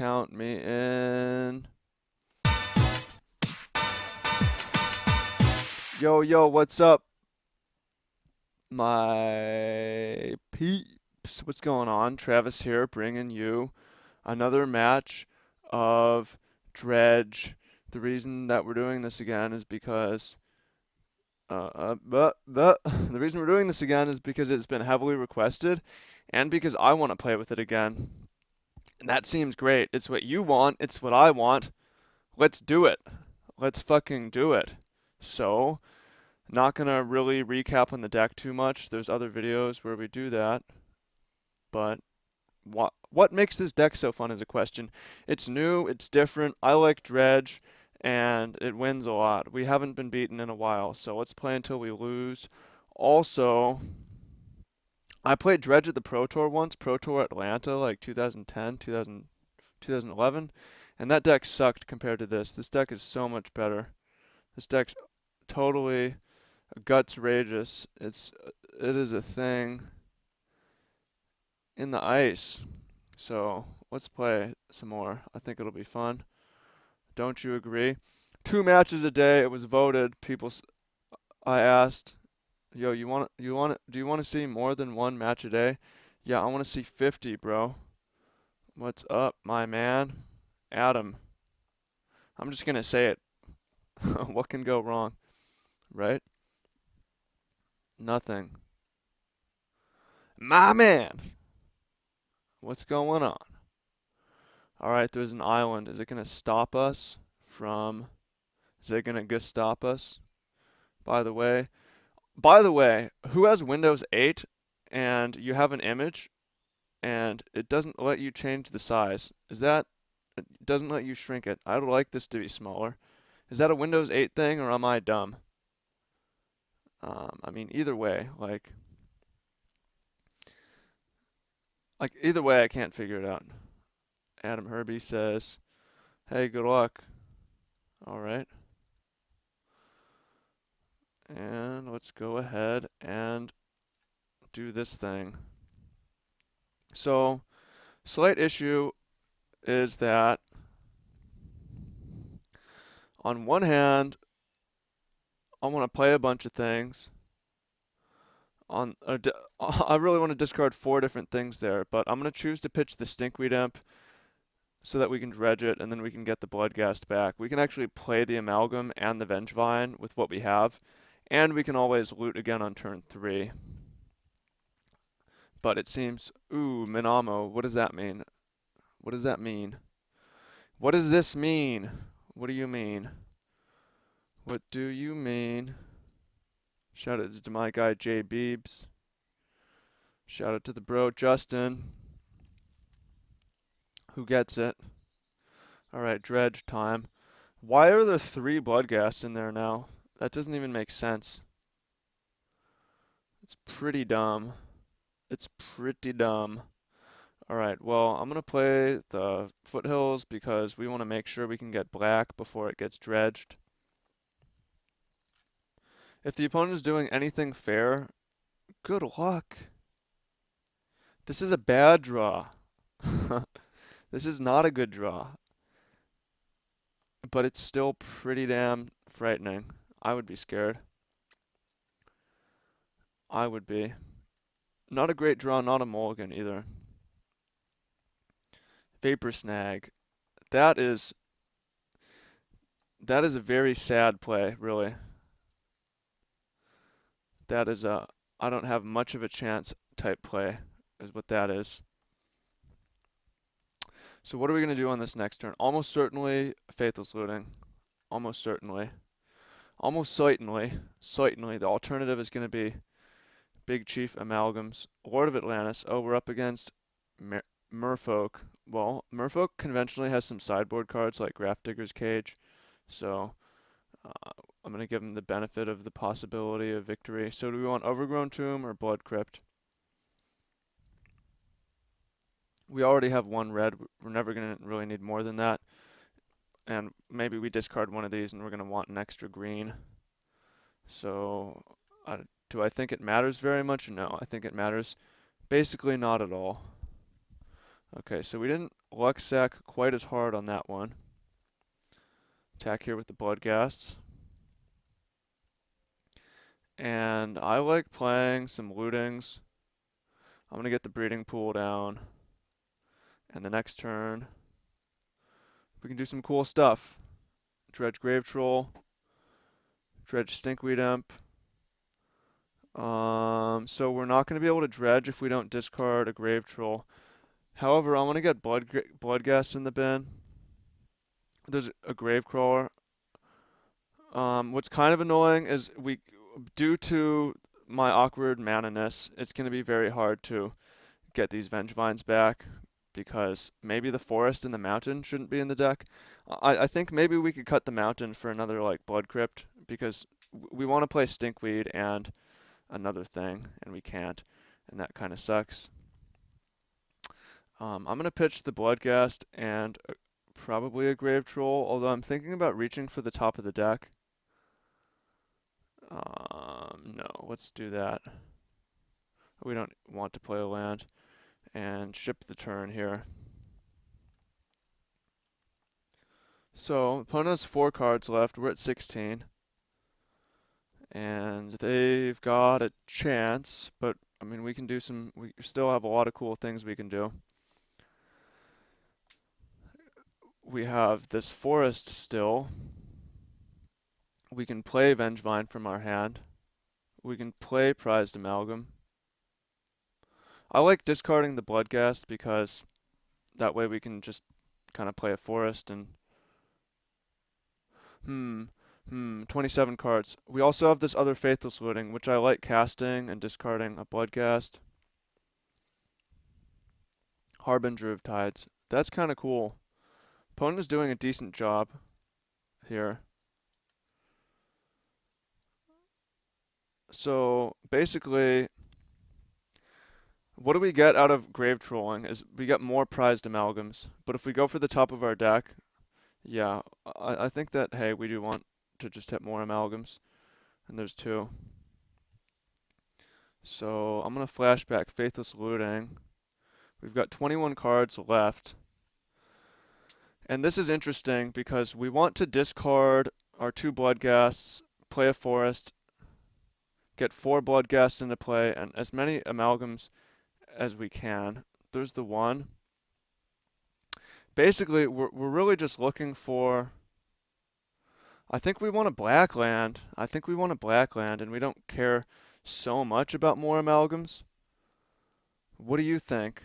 count me in. Yo, what's up, my peeps? What's going on? Travis here, bringing you another match of Dredge. The reason that we're doing this again is because the reason we're doing this again is because it's been heavily requested, and because I want to play with it again. And that seems great. It's what you want. It's what I want. Let's do it. Let's fucking do it. So, not gonna really recap on the deck too much. There's other videos where we do that. But what makes this deck so fun is a question. It's new, it's different. I like Dredge, and it wins a lot. We haven't been beaten in a while, so let's play until we lose. Also, I played Dredge at the Pro Tour once, Pro Tour Atlanta, like 2010, 2011, and that deck sucked compared to this. This deck is so much better. This deck's totally guts rageous. It is a thing in the ice. So let's play some more. I think it'll be fun. Don't you agree? 2 matches a day. It was voted. I asked, yo, do you want to see more than 1 match a day? Yeah, I want to see 50, bro. What's up, my man? Adam. I'm just gonna say it. What can go wrong, right? Nothing. My man. What's going on? All right, there's an island. Is it gonna stop us from? Is it gonna stop us? By the way, who has Windows 8 and you have an image and it doesn't let you change the size? It doesn't let you shrink it? I would like this to be smaller. Is that a Windows 8 thing or am I dumb? I mean, either way, either way, I can't figure it out. Adam Herbie says, "Hey, good luck." All right, and let's go ahead and do this thing. So, slight issue is that on one hand, I want to play a bunch of things. I really want to discard 4 different things there, but I'm going to choose to pitch the Stinkweed Imp so that we can dredge it and then we can get the Bloodghast back. We can actually play the Amalgam and the Vengevine with what we have, and we can always loot again on turn 3. But it seems, ooh, Minamo, what does that mean? What does that mean? What does this mean? What do you mean? What do you mean? Shout out to my guy Jay Beebs. Shout out to the bro Justin, who gets it. Alright, dredge time. Why are there 3 Bloodghasts in there now? That doesn't even make sense. It's pretty dumb. It's pretty dumb. Alright, well, I'm gonna play the Foothills because we want to make sure we can get black before it gets dredged. If the opponent is doing anything fair, good luck. This is a bad draw. This is not a good draw. But it's still pretty damn frightening. I would be scared. I would be. Not a great draw, not a mulligan either. Vapor Snag. That is a very sad play, really. That is a I don't have much of a chance type play, is what that is. So what are we going to do on this next turn? Almost certainly Faithless Looting. Almost certainly. Almost certainly. Certainly. The alternative is going to be Big Chief Amalgams. Lord of Atlantis. Oh, we're up against Merfolk. Well, Merfolk conventionally has some sideboard cards like Grafdigger's Cage. So I'm going to give him the benefit of the possibility of victory. So do we want Overgrown Tomb or Blood Crypt? We already have 1 red. We're never going to really need more than that. And maybe we discard one of these and we're going to want an extra green. So do I think it matters very much? No, I think it matters basically not at all. Okay, so we didn't Lux sack quite as hard on that one. Attack here with the Bloodghasts. And I like playing some lootings. I'm gonna get the breeding pool down. And the next turn, we can do some cool stuff. Dredge Grave Troll, Dredge Stinkweed Imp. So we're not going to be able to dredge if we don't discard a Grave Troll. However, I want to get Bloodghast in the bin. There's a Grave Crawler. What's kind of annoying is due to my awkward mana-ness, it's going to be very hard to get these Vengevines back because maybe the forest and the mountain shouldn't be in the deck. I think maybe we could cut the mountain for another like Blood Crypt because we want to play Stinkweed and another thing, and we can't, and that kind of sucks. I'm going to pitch the Bloodghast and probably a Grave Troll, although I'm thinking about reaching for the top of the deck. No, let's do that. We don't want to play a land and ship the turn here. So, opponent has 4 cards left. We're at 16. And they've got a chance, but I mean, we still have a lot of cool things we can do. We have this forest still. We can play Vengevine from our hand. We can play Prized Amalgam. I like discarding the Bloodghast because that way we can just kind of play a forest and 27 cards. We also have this other Faithless Looting, which I like casting and discarding a Bloodghast. Harbinger of Tides. That's kind of cool. Opponent is doing a decent job here. So basically, what do we get out of Grave Trolling is we get more Prized Amalgams. But if we go for the top of our deck, yeah, I think that, hey, we do want to just hit more Amalgams. And there's 2. So I'm going to flashback Faithless Looting. We've got 21 cards left. And this is interesting because we want to discard our 2 Bloodghasts, play a forest, get 4 Bloodghasts into play, and as many Amalgams as we can. There's the 1. Basically, we're really just looking for. I think we want a black land. I think we want a black land, and we don't care so much about more Amalgams. What do you think?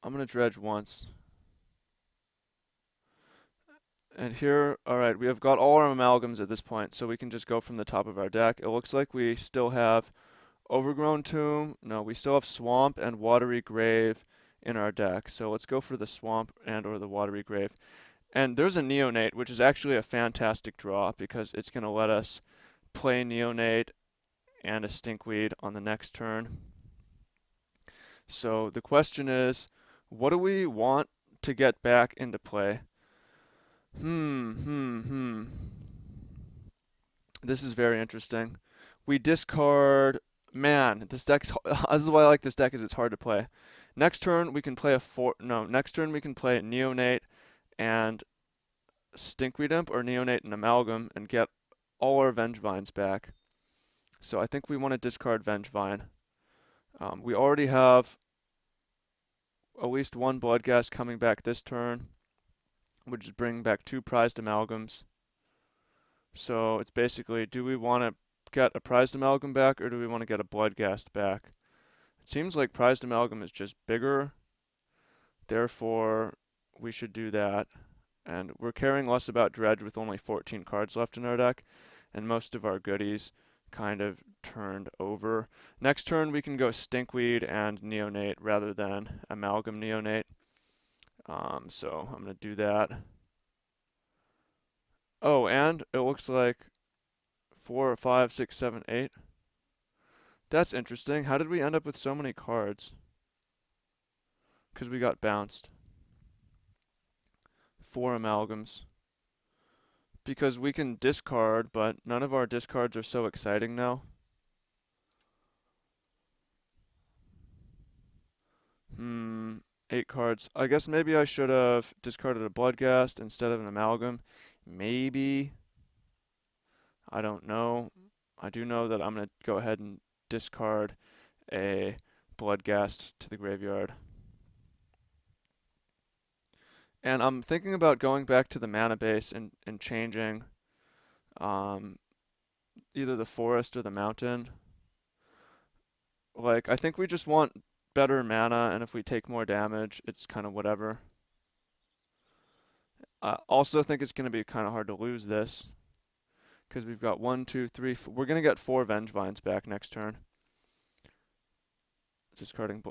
I'm gonna dredge once. And here, alright, we have got all our Amalgams at this point, so we can just go from the top of our deck. It looks like we still have Overgrown Tomb. No, we still have Swamp and Watery Grave in our deck. So let's go for the Swamp and or the Watery Grave. And there's a Neonate, which is actually a fantastic draw because it's going to let us play Neonate and a Stinkweed on the next turn. So the question is, what do we want to get back into play? This is very interesting. We discard. Man, this deck's. This is why I like this deck, is it's hard to play. Next turn we can play next turn we can play Neonate and Stinkweed Imp or Neonate and Amalgam and get all our Vengevines back. So I think we want to discard Vengevine. We already have at least 1 Bloodghast coming back this turn, which is bringing back 2 Prized Amalgams. So it's basically, do we want to get a Prized Amalgam back or do we want to get a Bloodghast back? It seems like Prized Amalgam is just bigger, therefore we should do that. And we're caring less about Dredge with only 14 cards left in our deck, and most of our goodies kind of turned over. Next turn we can go Stinkweed and Neonate rather than Amalgam Neonate. So I'm going to do that. Oh, and it looks like 4, 5, 6, 7, 8. That's interesting. How did we end up with so many cards? Because we got bounced. 4 Amalgams. Because we can discard, but none of our discards are so exciting now. 8 cards. I guess maybe I should have discarded a Bloodghast instead of an Amalgam. Maybe. I don't know. I do know that I'm going to go ahead and discard a Bloodghast to the graveyard. And I'm thinking about going back to the mana base and changing um, either the forest or the mountain. Like, I think we just want better mana, and if we take more damage, it's kind of whatever. I also think it's going to be kind of hard to lose this, because we've got 1, 2, 3, we're going to get 4 Vengevines back next turn. Discarding,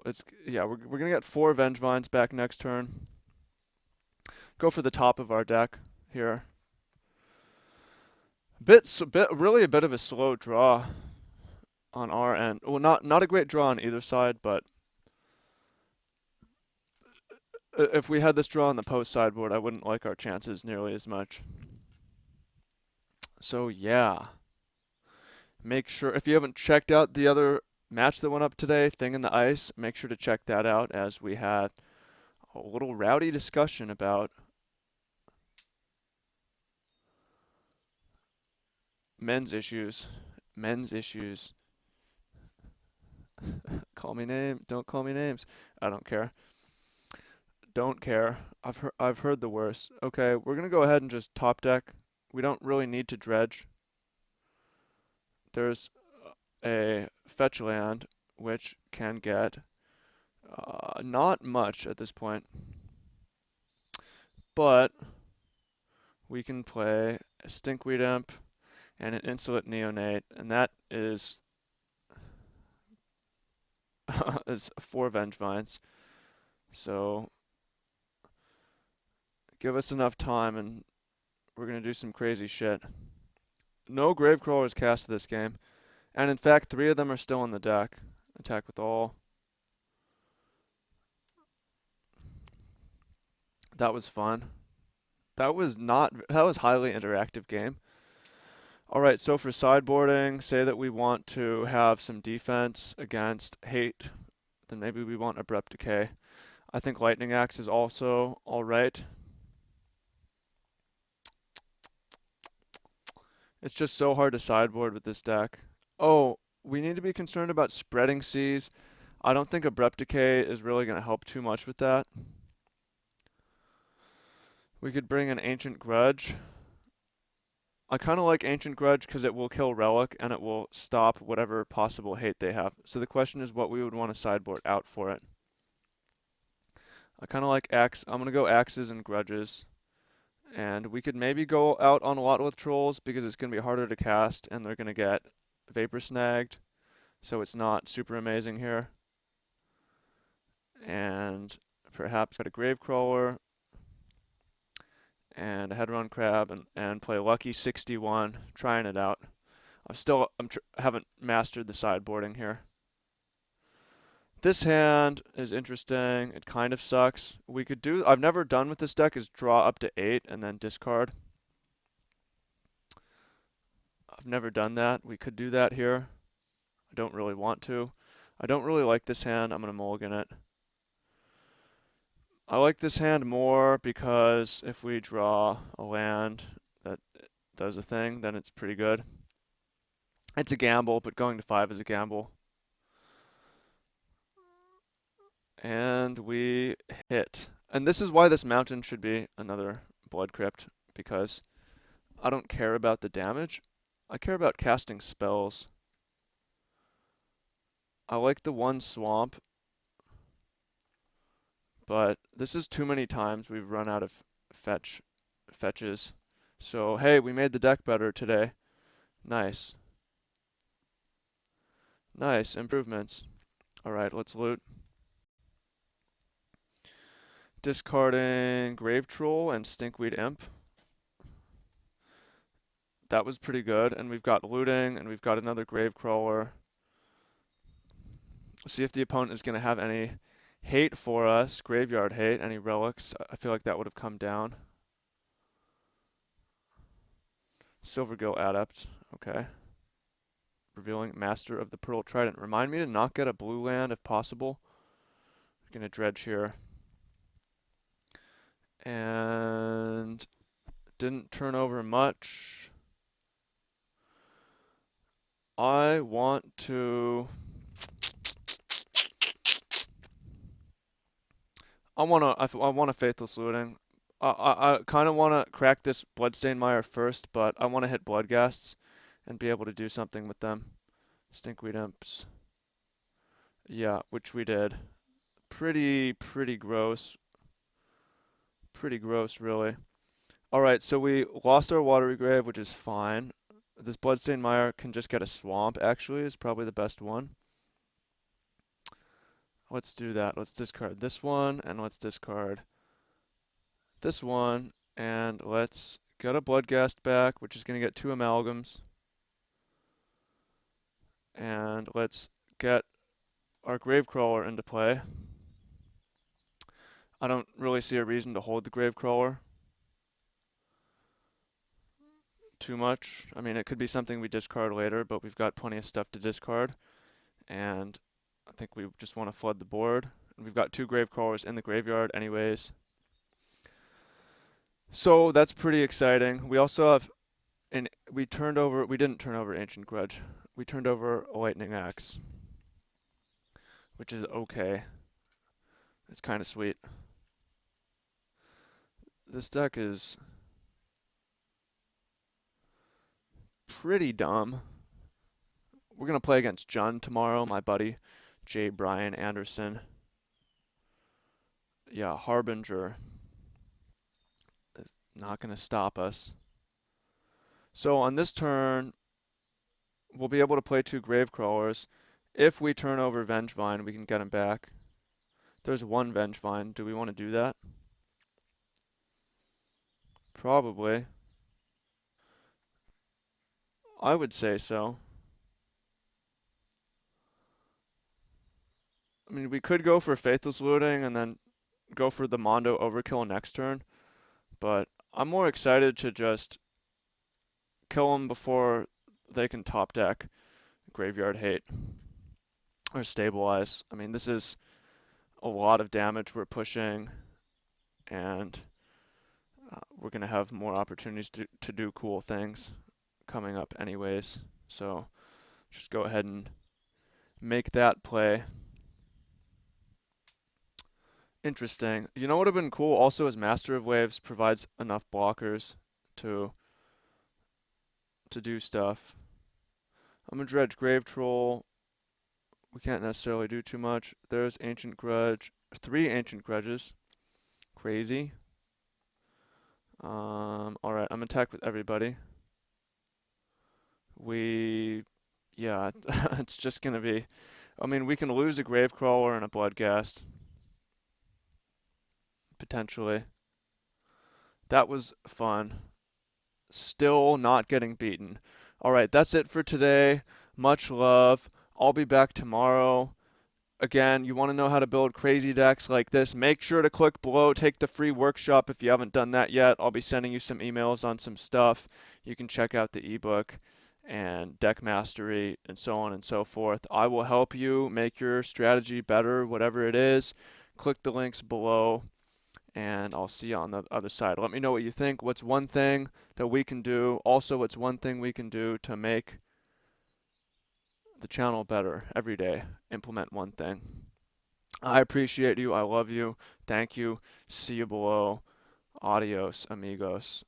yeah, we're going to get 4 Vengevines back next turn. Go for the top of our deck here. Really a bit of a slow draw on our end. Well, not a great draw on either side, but if we had this draw on the post sideboard, I wouldn't like our chances nearly as much. So yeah, make sure if you haven't checked out the other match that went up today, Thing in the Ice, make sure to check that out as we had a little rowdy discussion about men's issues. Men's issues. Don't call me names. I don't care. Don't care. I've heard the worst. Okay, we're gonna go ahead and just top deck. We don't really need to dredge. There's a fetch land which can get not much at this point, but we can play a Stinkweed Imp and an Insolent Neonate, and that is is 4 Vengevines. So give us enough time and we're gonna do some crazy shit. No Gravecrawlers cast this game, and in fact 3 of them are still on the deck. Attack with all. That was fun. That was highly interactive game. Alright, so for sideboarding, say that we want to have some defense against hate, then maybe we want Abrupt Decay. I think Lightning Axe is also alright. It's just so hard to sideboard with this deck. Oh, we need to be concerned about Spreading Seas. I don't think Abrupt Decay is really going to help too much with that. We could bring an Ancient Grudge. I kind of like Ancient Grudge because it will kill Relic and it will stop whatever possible hate they have. So the question is what we would want to sideboard out for it. I kind of like Axe. I'm going to go Axes and Grudges. And we could maybe go out on Lotleth Trolls because it's going to be harder to cast and they're going to get Vapor Snagged. So it's not super amazing here. And perhaps got a Gravecrawler and a Headrun Crab and play Lucky 61, trying it out. Haven't mastered the sideboarding here. This hand is interesting. It kind of sucks. I've never done with this deck is draw up to 8 and then discard. I've never done that. We could do that here. I don't really want to. I don't really like this hand. I'm going to mulligan it. I like this hand more because if we draw a land that does a thing, then it's pretty good. It's a gamble, but going to 5 is a gamble. And we hit. And this is why this mountain should be another Blood Crypt, because I don't care about the damage. I care about casting spells. I like the 1 swamp, but this is too many times we've run out of fetches. So hey, we made the deck better today. Nice. Nice improvements. Alright, let's loot. Discarding Grave Troll and Stinkweed Imp. That was pretty good, and we've got looting, and we've got another Gravecrawler. See if the opponent is going to have any hate for us, graveyard hate, any relics. I feel like that would have come down. Silvergill Adept, okay. Revealing Master of the Pearl Trident. Remind me to not get a blue land if possible. I'm going to dredge here. and didn't turn over much. I want to. I want a Faithless Looting. I kind of want to crack this Bloodstained Mire first, but I want to hit Bloodghasts and be able to do something with them. Stinkweed Imps. Yeah, which we did. Pretty gross. Pretty gross, really. Alright, so we lost our Watery Grave, which is fine. This Bloodstained Mire can just get a Swamp, actually, is probably the best one. Let's do that. Let's discard this one, and let's discard this one, and let's get a Bloodghast back, which is going to get 2 Amalgams. And let's get our Gravecrawler into play. I don't really see a reason to hold the Gravecrawler too much. I mean, it could be something we discard later, but we've got plenty of stuff to discard. And I think we just want to flood the board. And we've got 2 Gravecrawlers in the graveyard anyways. So that's pretty exciting. We also have we didn't turn over Ancient Grudge. We turned over a Lightning Axe, which is okay. It's kind of sweet. This deck is pretty dumb. We're going to play against John tomorrow, my buddy, J. Brian Anderson. Yeah, Harbinger is not going to stop us. So on this turn, we'll be able to play 2 Gravecrawlers. If we turn over Vengevine, we can get him back. There's 1 Vengevine. Do we want to do that? Probably. I would say so. I mean, we could go for Faithless Looting and then go for the Mondo Overkill next turn, but I'm more excited to just kill them before they can top deck Graveyard Hate or Stabilize. I mean, this is a lot of damage we're pushing, and we're going to have more opportunities to do cool things coming up anyways. So just go ahead and make that play. Interesting. You know what would have been cool also is Master of Waves provides enough blockers to do stuff. I'm gonna dredge Grave Troll. We can't necessarily do too much. There's Ancient Grudge. 3 Ancient Grudges. Crazy. Alright, I'm gonna attack with everybody. Yeah, it's just gonna be, I mean, we can lose a Gravecrawler and a Bloodghast. Potentially. That was fun. Still not getting beaten. Alright, that's it for today. Much love. I'll be back tomorrow. Again, you want to know how to build crazy decks like this, make sure to click below, take the free workshop if you haven't done that yet. I'll be sending you some emails on some stuff. You can check out the ebook and deck mastery and so on and so forth. I will help you make your strategy better, whatever it is. Click the links below and I'll see you on the other side. Let me know what you think. What's one thing that we can do? Also, what's one thing we can do to make the channel better every day? Implement one thing. I appreciate you. I love you. Thank you. See you below. Adios, amigos.